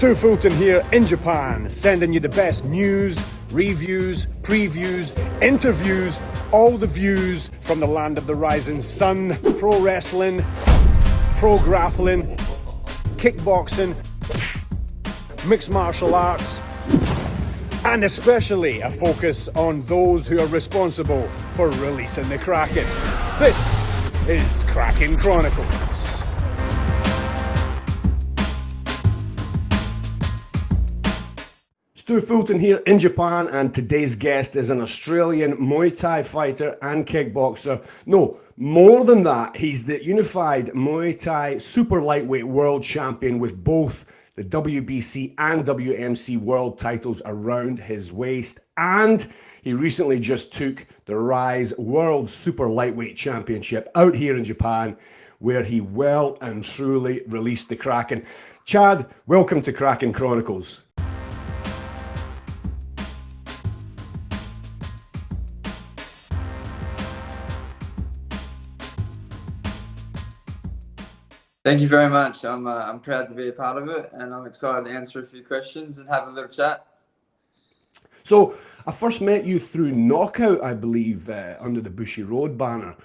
Stewart Fulton here in Japan, sending you the best news, reviews, previews, interviews, all the views from the land of the rising sun, pro wrestling, pro grappling, kickboxing, mixed martial arts, and especially a focus on those who are responsible for releasing the Kraken. This is Kraken Chronicles. Stewart Fulton here in Japan, and today's guest is an Australian Muay Thai fighter and kickboxer. No, more than that, he's the unified Muay Thai super lightweight world champion with both the WBC and WMC world titles around his waist. And he recently just took the Rise World Super Lightweight Championship out here in Japan, where he well and truly released the Kraken. Chad, welcome to Kraken Chronicles. Thank you very much. I'm proud to be a part of it, and I'm excited to answer a few questions and have a little chat. So I first met you through Knockout, I believe, under the Bushy Road banner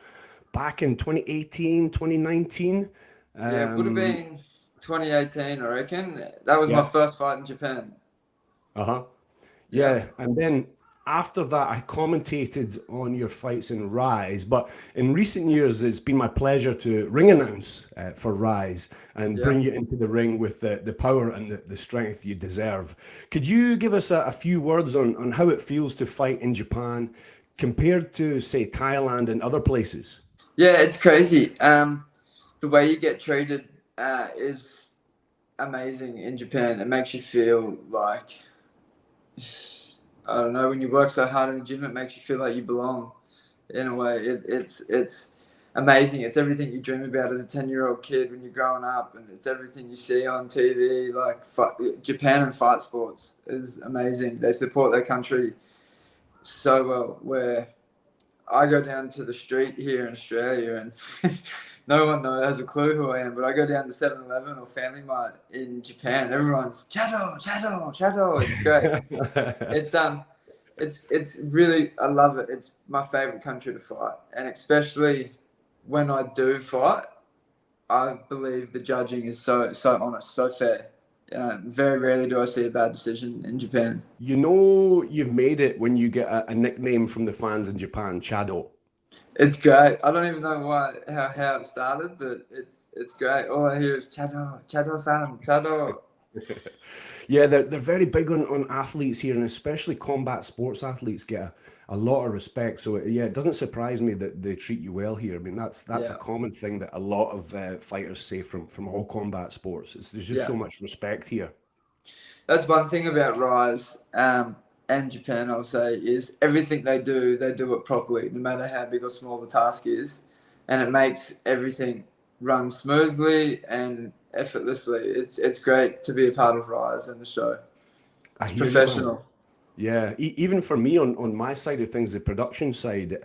back in 2018, 2019. Yeah, it would have been 2018, I reckon. That was my first fight in Japan. Yeah, and then after that, I commentated on your fights in Rise, but in recent years, it's been my pleasure to ring announce for Rise and bring you into the ring with the power and the strength you deserve. Could you give us a few words on how it feels to fight in Japan compared to, say, Thailand and other places? Yeah, it's crazy. The way you get treated is amazing in Japan. It makes you feel like, I don't know, when you work so hard in the gym, it makes you feel like you belong. In a way, it's amazing. It's everything you dream about as a 10-year-old kid when you're growing up, and it's everything you see on TV. Like Japan and fight sports is amazing. They support their country so well. Where I go down to the street here in Australia, and no one has a clue who I am, but I go down to 7-Eleven or Family Mart in Japan. Everyone's Chado, Chado, Chado. It's great. It's really, I love it. It's my favorite country to fight, and especially when I do fight, I believe the judging is so honest, so fair. Very rarely do I see a bad decision in Japan. You know, you've made it when you get a nickname from the fans in Japan, Chado. It's great. I don't even know how it started, but it's great. All I hear is Chado, Chado-san, Chado. Yeah, they're very big on athletes here, and especially combat sports athletes get a lot of respect. So yeah, it doesn't surprise me that they treat you well here. I mean, that's a common thing that a lot of fighters say from all combat sports. There's just so much respect here. That's one thing about Rise and Japan, I'll say, is everything they do it properly, no matter how big or small the task is, and it makes everything run smoothly and effortlessly. It's great to be a part of Rise and the show. It's professional. Yeah, even for me on my side of things, the production side,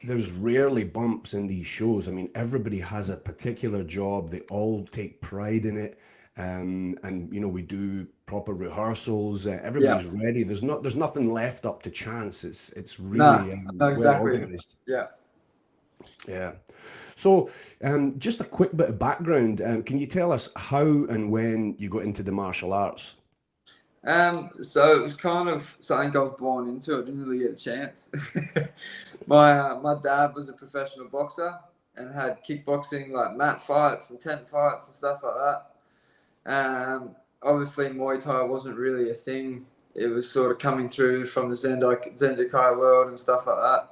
there's rarely bumps in these shows. I mean, everybody has a particular job. They all take pride in it. And you know, we do proper rehearsals. Everybody's ready. There's nothing left up to chance. It's really well organized. Yeah. So, just a quick bit of background. Can you tell us how and when you got into the martial arts? So it was kind of something I was born into. I didn't really get a chance. My dad was a professional boxer and had kickboxing, like mat fights and tent fights and stuff like that. Obviously Muay Thai wasn't really a thing. It was sort of coming through from the Zendakai world and stuff like that.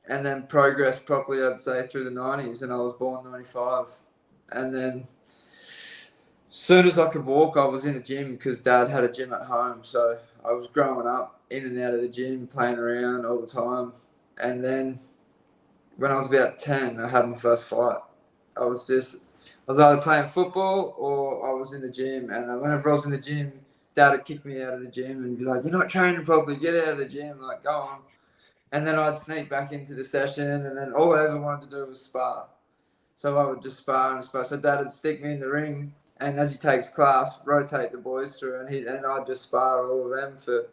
And then progressed properly, I'd say, through the 90s, and I was born 95. And then as soon as I could walk, I was in a gym because Dad had a gym at home. So I was growing up in and out of the gym, playing around all the time. And then when I was about 10, I had my first fight. I was either playing football or I was in the gym. And whenever I was in the gym, Dad would kick me out of the gym and be like, "You're not training properly, get out of the gym." Like, go on. And then I'd sneak back into the session, and then all I ever wanted to do was spar. So I would just spar and spar. So Dad would stick me in the ring, And as he takes class, rotate the boys through, and I'd just spar all of them for a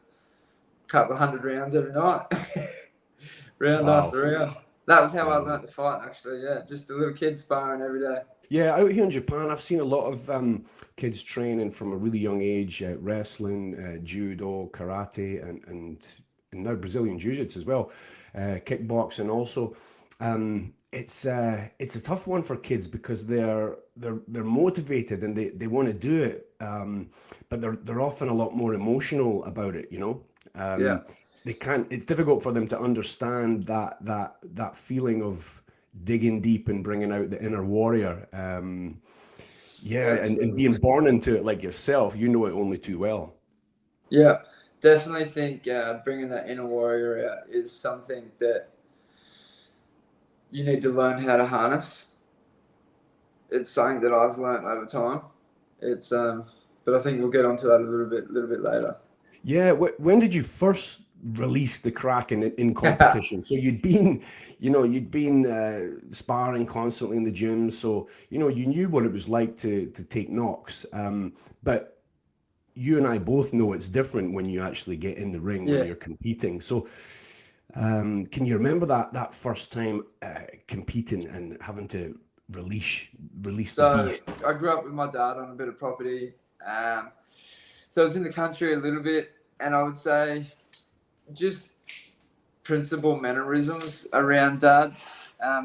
couple of 100 rounds every night, round Wow. after round. That was how I Wow. learned to fight, actually. Yeah, just a little kid sparring every day. Yeah, out here in Japan, I've seen a lot of kids training from a really young age, wrestling, judo, karate, and now Brazilian jiu-jitsu as well, kickboxing also. It's a tough one for kids because they're motivated and they want to do it, but they're often a lot more emotional about it, you know. Yeah, They can't. It's difficult for them to understand that feeling of digging deep and bringing out the inner warrior. Yeah, and absolutely. being born into it like yourself, you know it only too well. Yeah, definitely think bringing that inner warrior out is something that you need to learn how to harness. It's something that I've learned over time. It's but I think we'll get onto that a little bit later. Yeah, when did you first release the Kraken in competition? So you'd been sparring constantly in the gym, so you knew what it was like to take knocks. But you and I both know it's different when you actually get in the ring when Yeah. you're competing. So can you remember that first time competing and having to release the So beast? I grew up with my dad on a bit of property. So I was in the country a little bit, and I would say just principal mannerisms around dad,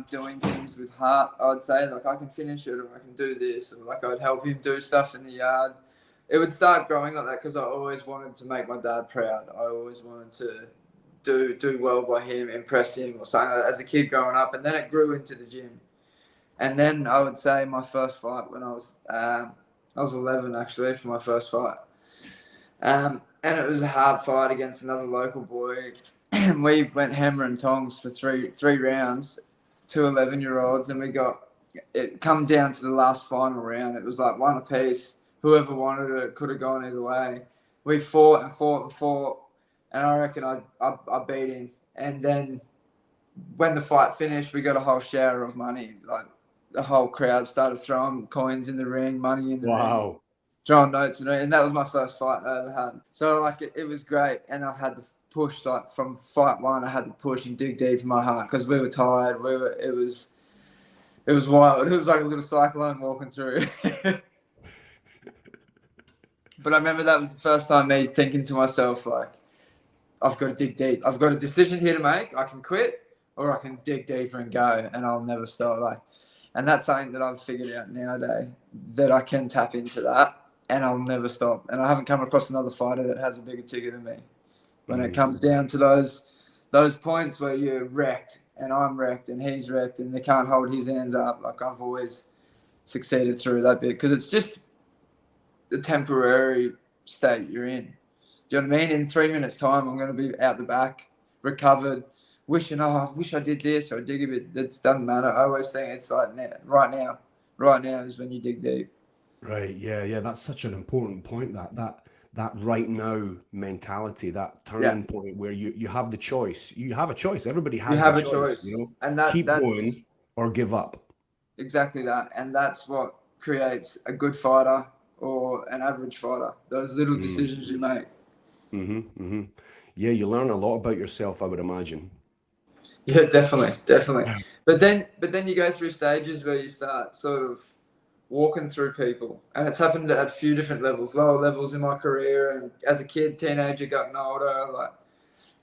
doing things with heart. I would say like I can finish it, or I can do this, or like I'd help him do stuff in the yard. It would start growing like that because I always wanted to make my dad proud. I always wanted to do well by him, impress him, or something like that as a kid growing up, and then it grew into the gym. And then I would say my first fight when I was 11 actually for my first fight. And it was a hard fight against another local boy. And we went hammer and tongs for three rounds, two 11-year-olds, and we got it come down to the last final round. It was like one apiece. Whoever wanted it could have gone either way. We fought and fought and fought, and I reckon I beat him. And then when the fight finished, we got a whole shower of money. Like the whole crowd started throwing coins in the ring, money in the ring, Wow. throwing notes in the ring, and that was my first fight I ever had. So like it was great, and I had to push like from fight one. I had to push and dig deep in my heart because we were tired. It was wild. It was like a little cyclone walking through. But I remember that was the first time me thinking to myself like, I've got to dig deep. I've got a decision here to make. I can quit or I can dig deeper and go, and I'll never stop. Like, and that's something that I've figured out nowadays, that I can tap into that and I'll never stop. And I haven't come across another fighter that has a bigger ticker than me. When it comes down to those points where you're wrecked and I'm wrecked and he's wrecked and they can't hold his hands up, like I've always succeeded through that bit because it's just the temporary state you're in. Do you know what I mean? In 3 minutes' time, I'm going to be out the back, recovered, wishing, I wish I did this or dig a bit. It doesn't matter. I always think it's like right now. Right now is when you dig deep. Right. Yeah. Yeah. That's such an important point. That right now mentality, that Yeah, turning point where you have the choice. You have a choice. Everybody you has the have a choice. choice, and Keep that's going or give up. exactly that, and that's what creates a good fighter or an average fighter. Those little Mm. decisions you make. Mm-hmm. Yeah. You learn a lot about yourself, I would imagine. Yeah, definitely, definitely. But then you go through stages where you start sort of walking through people, and it's happened at a few different levels, lower levels in my career, and as a kid, teenager, gotten older, like,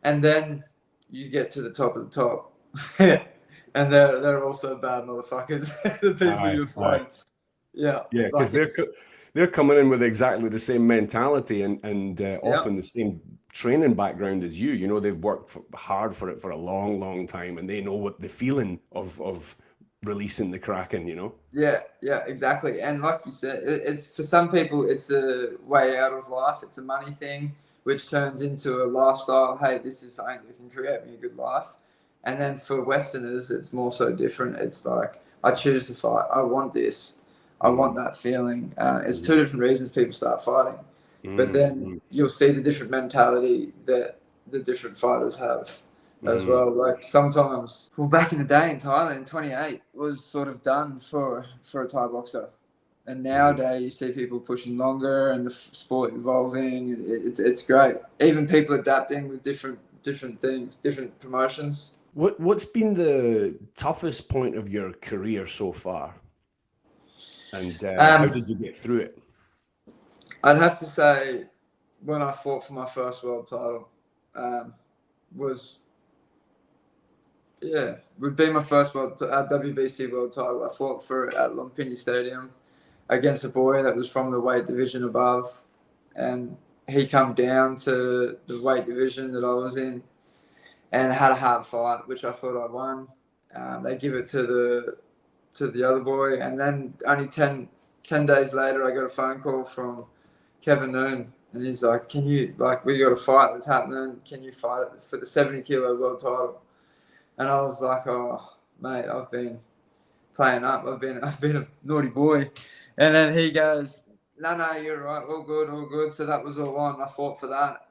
and then you get to the top of the top, and they're also bad motherfuckers, the people Aye. you're Aye. fighting. Yeah, Yeah, because like it's they're coming in with exactly the same mentality and yeah, often the same training background as you. They've worked hard for it for a long, long time, and they know what the feeling of releasing the Kraken. yeah, exactly. And like you said, it's for some people, it's a way out of life. It's a money thing, which turns into a lifestyle. Hey, this is something that can create me a good life. And then for Westerners, it's more so different. It's like I choose to fight. I want this. I want Mm, that feeling. It's two mm, different reasons people start fighting. But mm, then mm, you'll see the different mentality that the different fighters have as mm. well. Like sometimes, well, back in the day in Thailand, 28 was sort of done for a Thai boxer. And nowadays you see people pushing longer and the sport evolving. It's great. Even people adapting with different things, different promotions. What's been the toughest point of your career so far, and how Um, did you get through it? I'd have to say when I fought for my first world title, was would be my first WBC world title. I fought for it at Lumpini Stadium against a boy that was from the weight division above, and he come down to the weight division that I was in and had a hard fight, which I thought I won. They give it to the other boy, and then only 10 days later, I got a phone call from Kevin Noon, and he's like, "Can you we got a fight that's happening? Can you fight it for the 70-kilo world title?" And I was like, "Oh, mate, I've been playing up. I've been a naughty boy." And then he goes, "No, you're right. All good, all good." So that was all on. I fought for that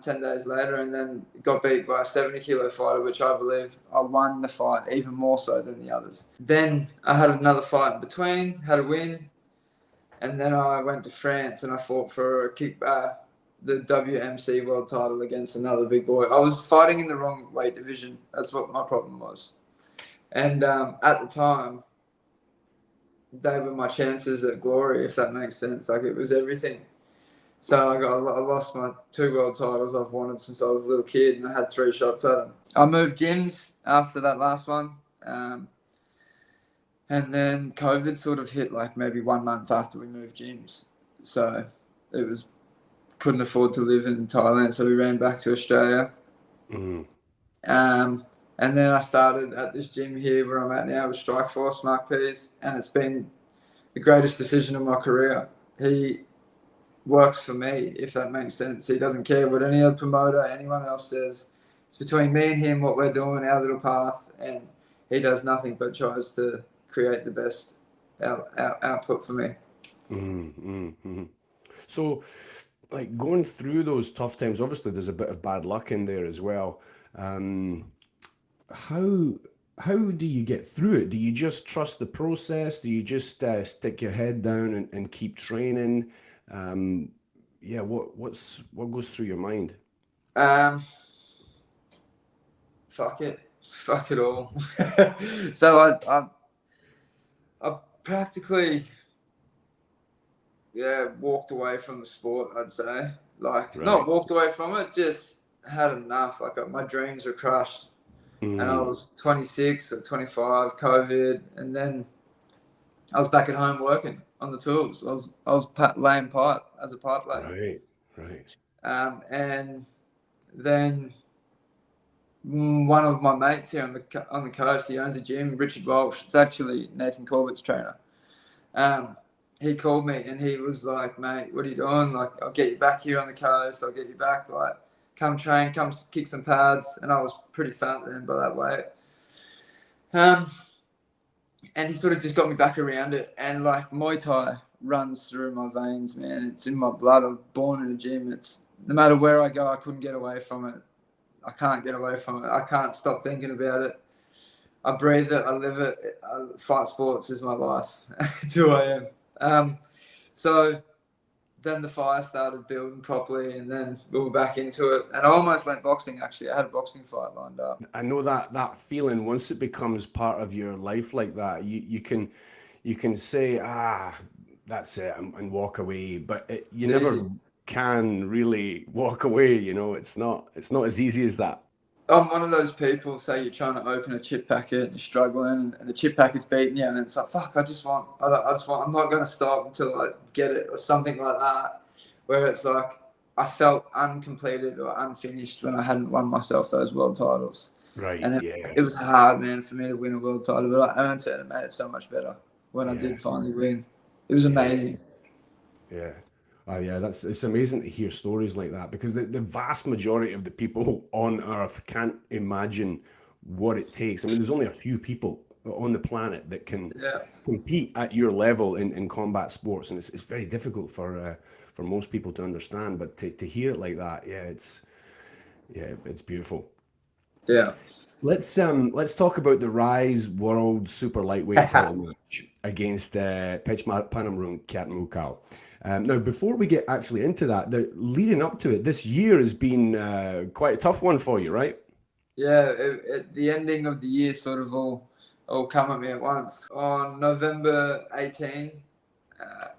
10 days later, and then got beat by a 70-kilo fighter, which I believe I won the fight even more so than the others. Then I had another fight in between, had a win, and then I went to France and I fought for the WMC world title against another big boy. I was fighting in the wrong weight division. That's what my problem was. And at the time, they were my chances at glory, if that makes sense. Like, it was everything. So I lost my 2 world titles I've wanted since I was a little kid, and I had 3 shots at them. I moved gyms after that last one. And then COVID sort of hit like maybe 1 month after we moved gyms. So couldn't afford to live in Thailand, so we ran back to Australia. Mm. And then I started at this gym here where I'm at now with Strikeforce, Mark Pease, and it's been the greatest decision of my career. He works for me, if that makes sense. He doesn't care what any other promoter, anyone else says. It's between me and him, what we're doing, our little path, and he does nothing but tries to create the best output for me. So, like, going through those tough times, obviously there's a bit of bad luck in there as well. How how do you get through it? Do you just trust the process? Do you just stick your head down and keep training? Um, yeah, what goes through your mind? Um, fuck it all. So I practically walked away from the sport. I'd say, like, not Right. walked away from it, just had enough. Like, my dreams were crushed, and I Mm, was 26 or 25, COVID, and then I was back at home working on the tools. I was laying pipe as a pipe layer, right, right. and then one of my mates here on the coast, he owns a gym, Richard Walsh. It's actually Nathan Corbett's trainer. Um, he called me and he was like, "Mate, what are you doing? Like, I'll get you back here on the coast. I'll get you back. Like, come train, come kick some pads." And I was pretty fat then by that weight. And he sort of just got me back around it. And like, Muay Thai runs through my veins, man. It's in my blood. I'm born in a gym. It's no matter where I go, I couldn't get away from it. I can't get away from it. I can't stop thinking about it. I breathe it. I live it. Fight sports is my life. It's who I am. So then the fire started building properly, and then we were back into it. And I almost went boxing, actually. I had a boxing fight lined up. I know that feeling once it becomes part of your life like that, you can say, that's it, and walk away, but you It's never easy. can really walk away. It's not as easy as that. I'm one of those people, say you're trying to open a chip packet and you're struggling, and the chip packet's beating you, and it's like, fuck, I'm not going to stop until I get it, or something like that. Where it's like, I felt uncompleted or unfinished when I hadn't won myself those world titles. Right. And Yeah. it was hard, man, for me to win a world title, but I earned it and made it so much better when I Yeah. did finally win. It was Yeah. amazing. Yeah. Yeah, it's amazing to hear stories like that, because the vast majority of the people on Earth can't imagine what it takes. I mean, there's only a few people on the planet that can Yeah. compete at your level in combat sports, and it's very difficult for most people to understand. But to hear it like that, yeah, it's beautiful. Yeah. Let's talk about the Rise World Super Lightweight title match against Panamrun Katmukau. Now, before we get actually into that, leading up to it, this year has been quite a tough one for you, right? Yeah, the ending of the year sort of all come at me at once. On November 18,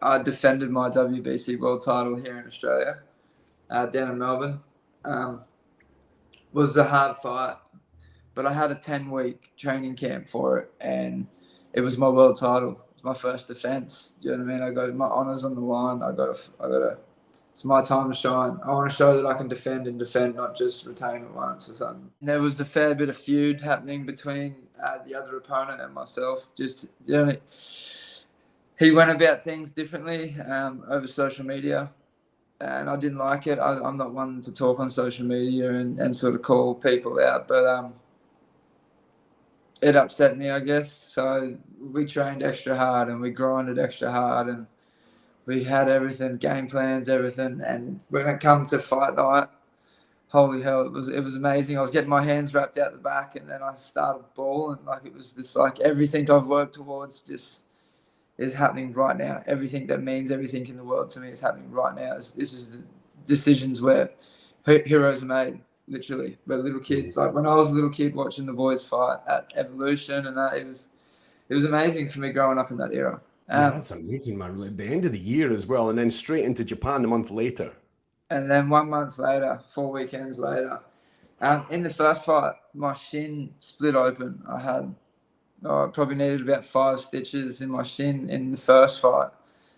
I defended my WBC world title here in Australia, down in Melbourne. Was a hard fight, but I had a 10-week training camp for it, and it was my world title. It's my first defense. Do you know what I mean? I got my honors on the line. I got to. It's my time to shine. I want to show that I can defend, not just retain it once or something. And there was a fair bit of feud happening between the other opponent and myself. Just, you know, he went about things differently over social media, and I didn't like it. I'm not one to talk on social media and sort of call people out, but it upset me, I guess. So we trained extra hard and we grinded extra hard and we had everything, game plans, everything. And when it come to fight night, holy hell, it was amazing. I was getting my hands wrapped out the back, and then I started bawling. Like, it was just like everything I've worked towards just is happening right now. Everything that means everything in the world to me is happening right now. This is the decisions where heroes are made. Literally, we're little kids. Like, when I was a little kid watching the boys fight at Evolution, and that, it was amazing for me growing up in that era. Yeah, that's amazing, man. At the end of the year as well, and then straight into Japan a month later. And then 1 month later, 4 weekends later, in the first fight, my shin split open. I probably needed about 5 stitches in my shin in the first fight.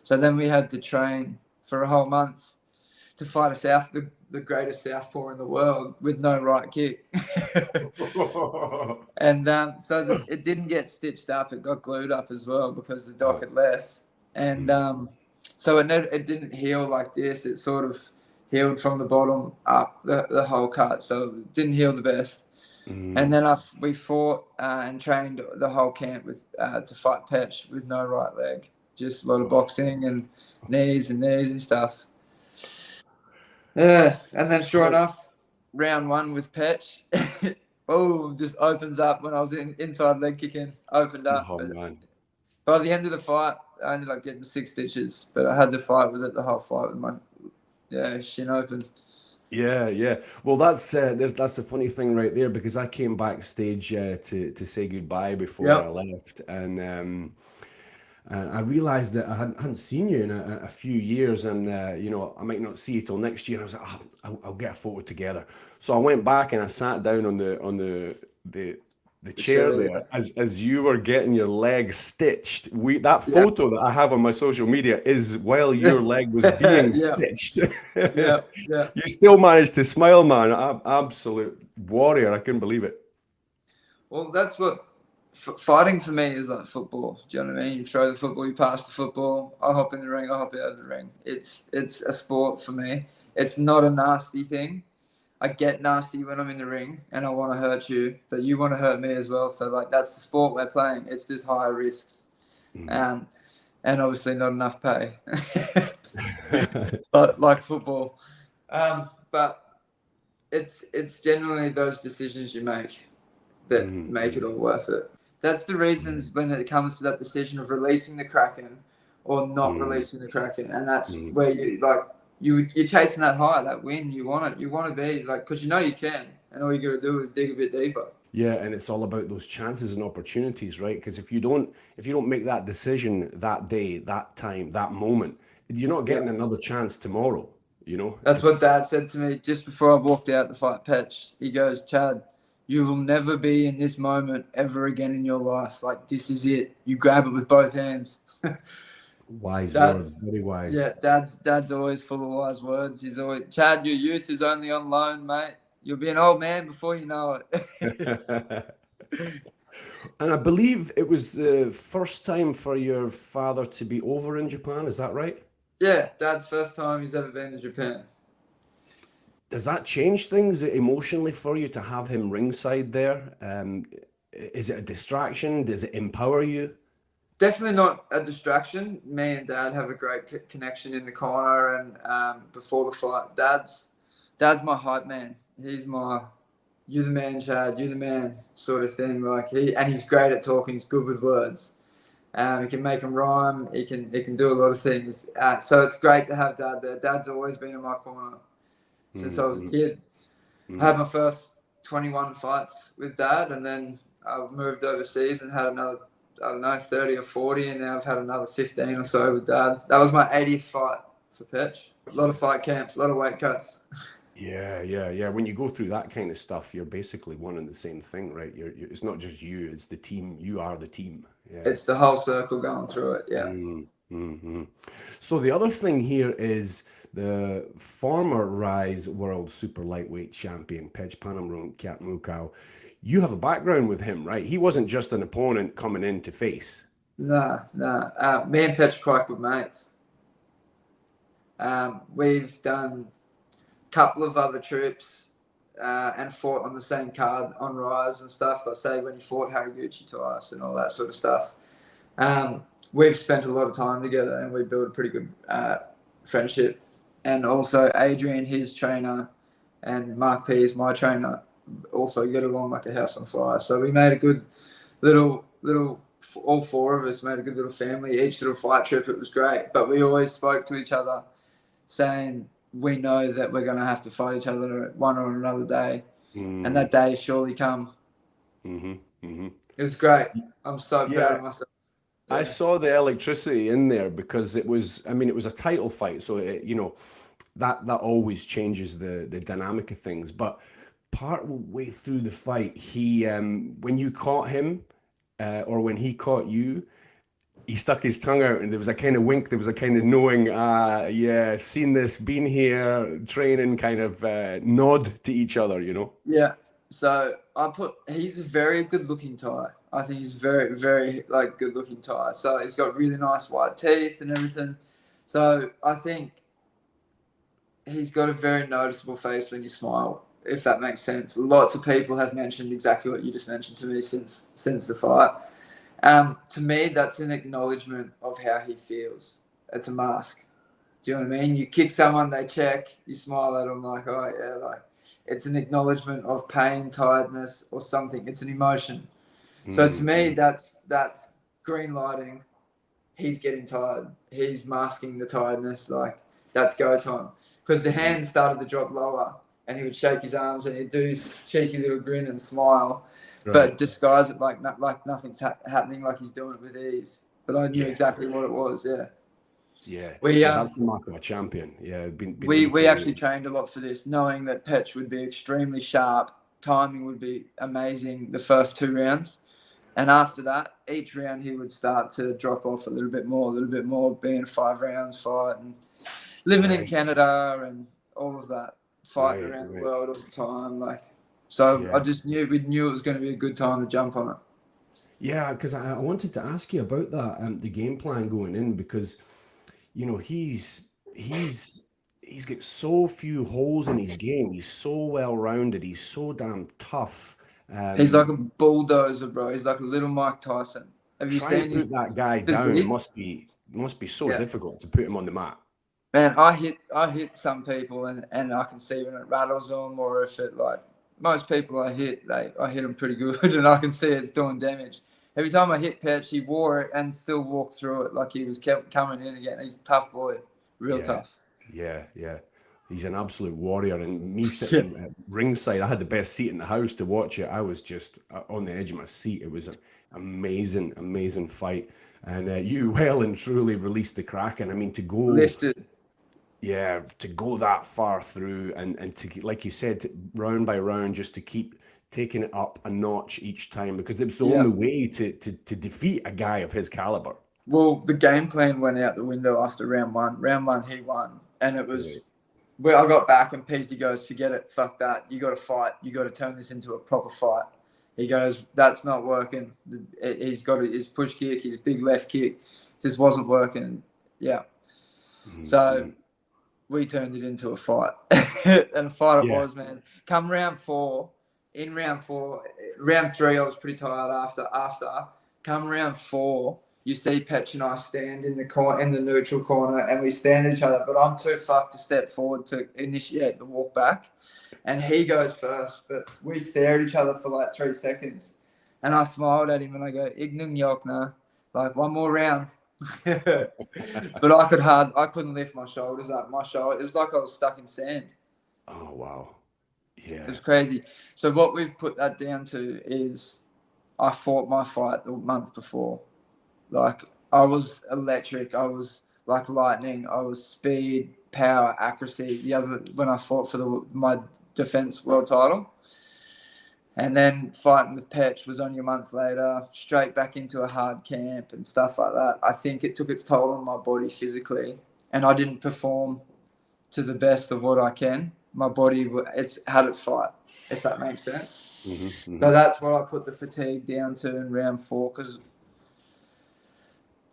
So then we had to train for a whole month to fight the greatest southpaw in the world with no right kick. And it didn't get stitched up. It got glued up as well because the doc had left. And so it didn't heal like this. It sort of healed from the bottom up, the whole cut. So it didn't heal the best. And then we fought and trained the whole camp to fight Petch with no right leg. Just a lot of boxing and knees and stuff. Yeah, and then sure enough, round 1 with Petch, just opens up when I was inside leg kicking, opened up. Oh, man. By the end of the fight, I ended up getting 6 stitches, but I had to fight with it the whole fight with my shin open. Yeah. Well, that's a funny thing right there, because I came backstage to say goodbye before I left, and I realized that I hadn't seen you in a few years, and I might not see you till next year. I was like, I'll get a photo together. So I went back and I sat down on the chair there as you were getting your leg stitched. That photo that I have on my social media is while your leg was being stitched. Yeah. You still managed to smile, man. Absolute warrior. I couldn't believe it. Well, that's what fighting for me is like football. Do you know what I mean? You throw the football, you pass the football. I hop in the ring, I hop out of the ring. It's a sport for me. It's not a nasty thing. I get nasty when I'm in the ring and I want to hurt you, but you want to hurt me as well. So, like, that's the sport we're playing. It's just higher risks, and obviously not enough pay, but like football. But it's generally those decisions you make that make it all worth it. That's the reasons when it comes to that decision of releasing the Kraken or not releasing the Kraken, and that's where you're chasing that high, that win. You want it. You want to be like, because you can, and all you got to do is dig a bit deeper. Yeah, and it's all about those chances and opportunities, right? Because if you don't make that decision that day, that time, that moment, you're not getting another chance tomorrow. That's what Dad said to me just before I walked out to fight Petch. He goes, Chad, you will never be in this moment ever again in your life. Like, this is it. You grab it with both hands. Wise words, very wise. Yeah, Dad's always full of wise words. He's always, Chad, your youth is only on loan, mate. You'll be an old man before you know it. And I believe it was the first time for your father to be over in Japan. Is that right? Yeah, Dad's first time he's ever been to Japan. Does that change things emotionally for you to have him ringside there? Is it a distraction? Does it empower you? Definitely not a distraction. Me and Dad have a great connection in the corner, and before the fight, Dad's my hype man. He's my, you're the man, Chad, you're the man, sort of thing. Like he's great at talking. He's good with words. He can make them rhyme. He can do a lot of things. So it's great to have Dad there. Dad's always been in my corner since I was a kid. I had my first 21 fights with Dad, and then I moved overseas and had another, I don't know, 30 or 40, and now I've had another 15 or so with Dad. That was my 80th fight for Pitch. A lot of fight camps, a lot of weight cuts. Yeah. When you go through that kind of stuff, you're basically one and the same thing, right? It's not just you, it's the team. You are the team. Yeah. It's the whole circle going through it, yeah. So the other thing here is the former Rise World Super Lightweight Champion, Pej Panamron Kiatmukau. You have a background with him, right? He wasn't just an opponent coming in to face. Nah. Me and Pej are quite good mates. We've done couple of other trips and fought on the same card on Rise and stuff. Like say when he fought Haraguchi twice and all that sort of stuff. We've spent a lot of time together and we built a pretty good friendship. And also Adrian, his trainer, and Mark P is my trainer, also get along like a house on fire. So we made a good little, all four of us made a good little family. Each little fight trip, it was great. But we always spoke to each other saying, we know that we're going to have to fight each other one or another day. And that day surely come. It was great. I'm so proud of myself. Yeah. I saw the electricity in there because it was a title fight. So, that always changes the dynamic of things. But part way through the fight, he, when you caught him or when he caught you, he stuck his tongue out and there was a kind of wink, there was a kind of knowing, seen this, been here, training, kind of nod to each other, Yeah. So he's a very good looking Thai. I think he's very, very good looking Thai. So he's got really nice white teeth and everything. So I think he's got a very noticeable face when you smile, if that makes sense. Lots of people have mentioned exactly what you just mentioned to me since the fight. To me, that's an acknowledgement of how he feels. It's a mask. Do you know what I mean? You kick someone, they check, you smile at them like, oh yeah, it's an acknowledgement of pain, tiredness, or something. It's an emotion. So to me, that's green lighting. He's getting tired. He's masking the tiredness. That's go time. Because the hands started to drop lower, and he would shake his arms and he'd do his cheeky little grin and smile. Right. But disguise it like nothing's happening, like he's doing it with ease. But I knew exactly what it was. Yeah. That's the mark of a champion. Yeah. We actually trained a lot for this, knowing that Pech would be extremely sharp. Timing would be amazing the first 2 rounds. And after that, each round he would start to drop off a little bit more, being 5 rounds fight and living in Canada and all of that, fighting around the world all the time. I just knew we knew it was going to be a good time to jump on it. Yeah, because I wanted to ask you about that, the game plan going in, because he's got so few holes in his game. He's so well rounded. He's so damn tough. He's like a bulldozer, bro. He's like a little Mike Tyson. Have you seen to put that guy down? Must be so difficult to put him on the mat. Man, I hit some people and I can see when it rattles them, or if it most people I hit them pretty good and I can see it's doing damage. Every time I hit Patch, he wore it and still walked through it like he was kept coming in again. He's a tough boy, real tough. Yeah. He's an absolute warrior. And me sitting at ringside, I had the best seat in the house to watch it. I was just on the edge of my seat. It was an amazing fight. And you well and truly released the Kraken. I mean, to go lifted. Yeah, to go that far through and to, like you said, round by round, just to keep taking it up a notch each time, because it was the only way to defeat a guy of his caliber. Well, the game plan went out the window after round one. Round one, he won. And it was, I got back and Peasy goes, forget it, fuck that. You got to fight. You got to turn this into a proper fight. He goes, that's not working. He's got his push kick, his big left kick. It just wasn't working. Yeah. So we turned it into a fight. And a fight it was, man. Come round 4. In round 4, round 3, I was pretty tired after. Come round 4, you see Petch and I stand in the neutral corner, and we stand at each other. But I'm too fucked to step forward to initiate the walk back, and he goes first. But we stare at each other for like 3 seconds, and I smiled at him and I go, "Ignung Yokna, like one more round." But I couldn't lift my shoulders up. It was like I was stuck in sand. Oh wow, yeah. It was crazy. So what we've put that down to is I fought my fight the month before. Like, I was electric. I was like lightning. I was speed, power, accuracy. When I fought for my defense world title. And then fighting with Petch was only a month later, straight back into a hard camp and stuff like that. I think it took its toll on my body physically, and I didn't perform to the best of what I can. My body, it's had its fight, if that makes sense. Mm-hmm, mm-hmm. So that's what I put the fatigue down to in round 4, because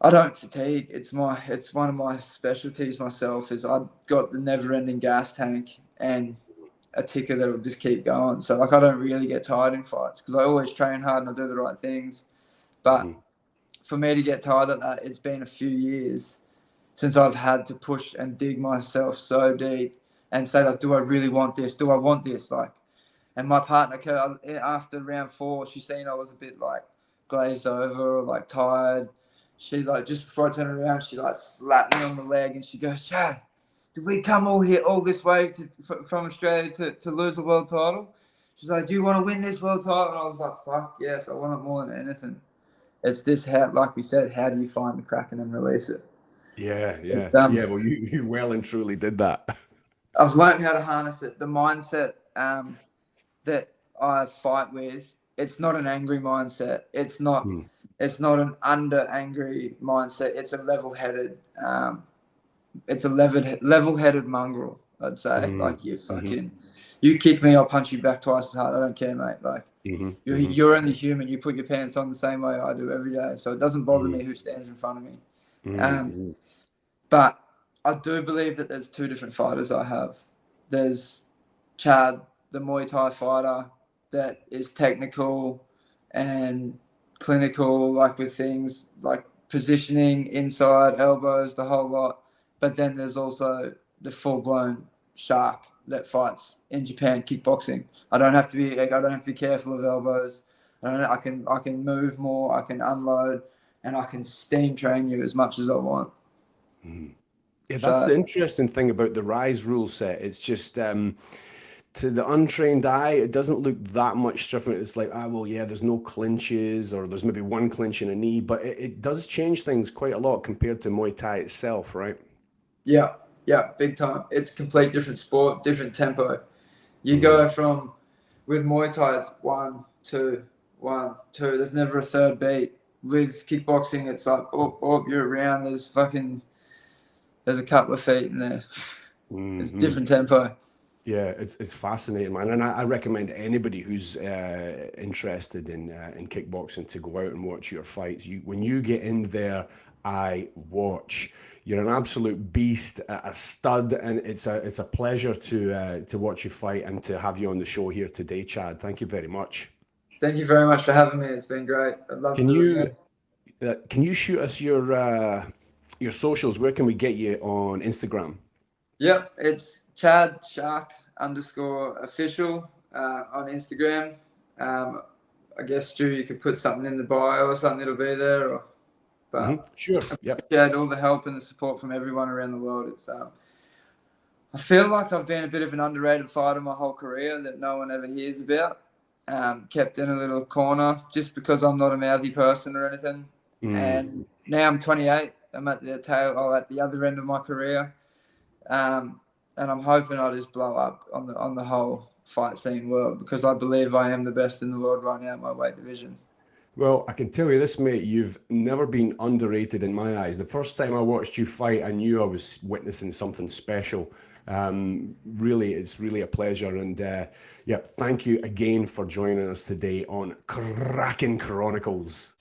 I don't fatigue. It's one of my specialties myself. Is I've got the never-ending gas tank and a ticker that will just keep going. So like, I don't really get tired in fights because I always train hard and I do the right things. But for me to get tired of that, it's been a few years since I've had to push and dig myself so deep and say, like, do I really want this? Do I want this? Like, and my partner, after round 4, she seen I was a bit like glazed over or like tired. She like, just before I turned around, she like slapped me on the leg and she goes, "Chad, did we come all this way from Australia to lose the world title?" She's like, "Do you want to win this world title?" And I was like, "Fuck yes, I want it more than anything." It's this, how, like we said, how do you find the Kraken and release it? Yeah. Well, you well and truly did that. I've learned how to harness it. The mindset that I fight with, it's not an angry mindset. It's not an under angry mindset. It's a level-headed. It's a level-headed mongrel, I'd say. Like, you fucking, you kick me, I'll punch you back twice as hard. I don't care, mate. Like, you're only human. You put your pants on the same way I do every day. So it doesn't bother me who stands in front of me. But I do believe that there's 2 different fighters I have. There's Chad, the Muay Thai fighter, that is technical and clinical, like with things like positioning, inside, elbows, the whole lot. But then there's also the full-blown shark that fights in Japan, kickboxing. I don't have to be careful of elbows. I can move more, I can unload, and I can steam train you as much as I want. Yeah, that's the interesting thing about the Rise rule set. It's just to the untrained eye, it doesn't look that much different. It's like, there's no clinches, or there's maybe one clinch in a knee, but it does change things quite a lot compared to Muay Thai itself, right? Yeah, big time. It's a complete different sport, different tempo. You go from, with Muay Thai, it's 1, 2, 1, 2. There's never a third beat. With kickboxing, it's like, you're around. There's a couple of feet in there. It's different tempo. Yeah, it's fascinating, man. And I recommend anybody who's interested in kickboxing to go out and watch your fights. When you get in there, I watch. You're an absolute beast, a stud, and it's a pleasure to watch you fight and to have you on the show here today, Chad. Thank you very much. Thank you very much for having me. It's been great. I'd love to do it again. Can you shoot us your socials? Where can we get you on Instagram? Yep, it's Chad Shark _official on Instagram. I guess, Stu, you could put something in the bio or something, it'll be there. Sure. Yep. I appreciate all the help and the support from everyone around the world. It's I feel like I've been a bit of an underrated fighter my whole career that no one ever hears about. Kept in a little corner just because I'm not a mouthy person or anything. And now I'm 28. I'm at the other end of my career. And I'm hoping I just blow up on the whole fight scene world, because I believe I am the best in the world right now in my weight division. Well, I can tell you this, mate, you've never been underrated in my eyes. The first time I watched you fight, I knew I was witnessing something special. Really, it's really a pleasure. And thank you again for joining us today on Kraken Chronicles.